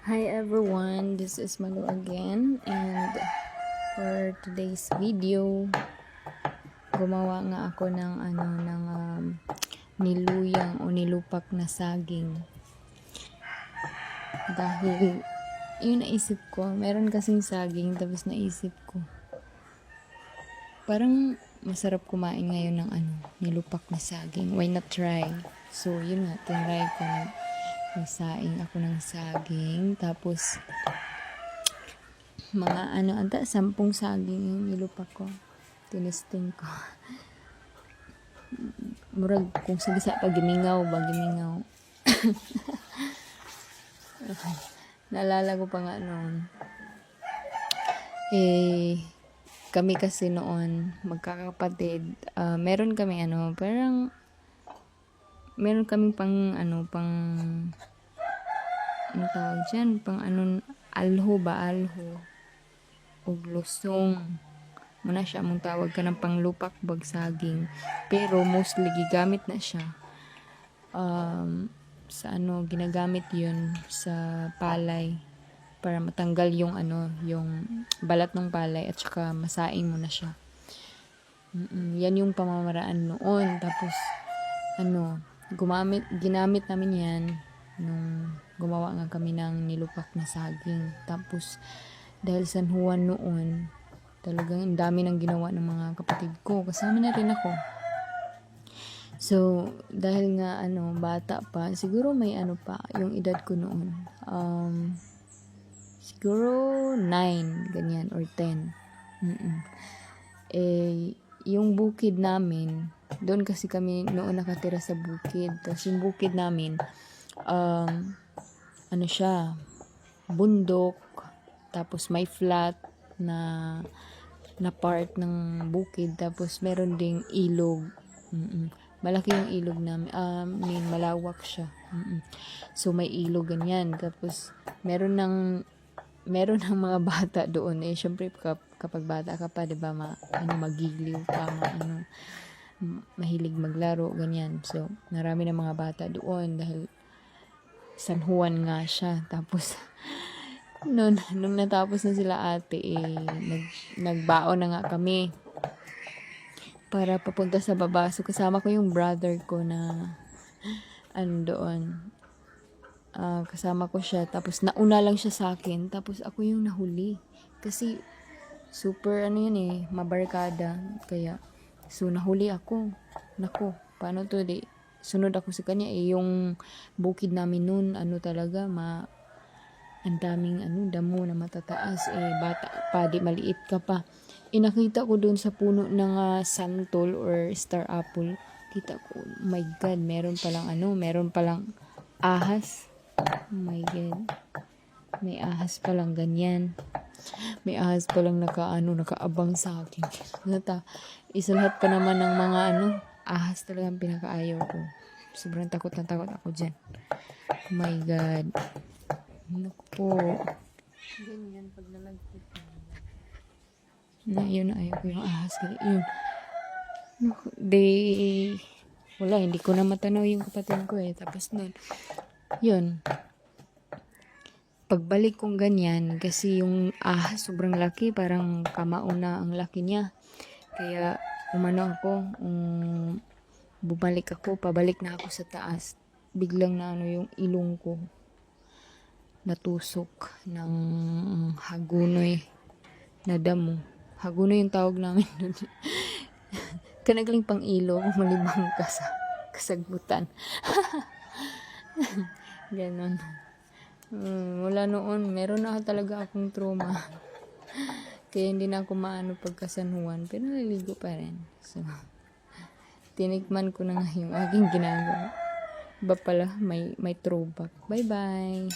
Hi everyone, this is Malu again, and for today's video gumawa nga ako ng niluyang o nilupak na saging dahil yun naisip ko, meron kasing saging tapos naisip ko parang masarap kumain ngayon ng nilupak na saging, why not try? So yun nga, tinry ko na nagsaing ako ng saging, tapos mga 10 saging yung nilupak ko, tinisting ko. Murag kung sa pagimingaw. Okay. Naalala ko pa nga noon, kami kasi noon magkakapatid, meron kami parang meron kaming pang ano tawag dyan, alho o lusong muna siya mong tawag ka ng panglupak bag saging, pero mostly gigamit na siya sa ginagamit yun sa palay para matanggal yung yung balat ng palay at saka masaing mo na siya. Yan yung pamamaraan noon. Tapos ginamit namin yan nung gumawa nga kami ng nilupak na saging. Tapos dahil San Juan noon, talagang ang dami nang ginawa ng mga kapatid ko, kasama na rin ako. So dahil nga bata pa, siguro may pa yung edad ko noon, siguro 9 ganyan or 10. Yung bukid namin, doon kasi kami noon nakatira sa bukid. Tapos yung bukid namin, siya, bundok, tapos may flat na part ng bukid, tapos meron ding ilog. Malaki yung ilog namin, malawak siya. So may ilog ganyan, tapos meron ng mga bata doon. Syempre kapag bata ka pa, 'di ba, magiliw pa, mahilig maglaro ganyan. So marami ng mga bata doon dahil San Juan nga siya. Tapos nung natapos na sila ate, nagbaon na nga kami para papunta sa baba. So kasama ko yung brother ko na doon. Kasama ko siya, tapos nauna lang siya sa akin, tapos ako yung nahuli kasi super mabarkada, kaya so nahuli ako. Nako, paano to, sunod ako sa kanya. Yung bukid namin noon talaga ang daming damo na matataas, bata pa, maliit ka pa. Nakita ko doon sa puno ng santol or star apple, kita ko, oh my god, meron palang ahas. Oh my god, may ahas palang ganyan. May ahas palang nakaabang sa akin. Isa lahat pa naman ng mga ahas talagang pinakaayaw ko. Sobrang takot na takot ako dyan. Oh my god. Naku po. Ganyan pag nalagpit na yun, ayaw ko yung ahas. Yun. Wala, hindi ko na matanaw yung kapatid ko Tapos nun, yun, pagbalik kong ganyan, kasi yung ahas sobrang laki, parang kamao na ang laki niya, kaya pabalik na ako sa taas. Biglang na yung ilong ko natusok ng hagunoy na damo. Hagunoy yung tawag namin doon. Kanagling pang ilo, malibang kasagbutan. Ganon. Wala noon, meron na talaga akong trauma. Kaya hindi na ako pagka San Juan, pero naliligo pa rin. So tinikman ko na nga yung aking ginagawa. Iba pala, may throwback. Bye bye.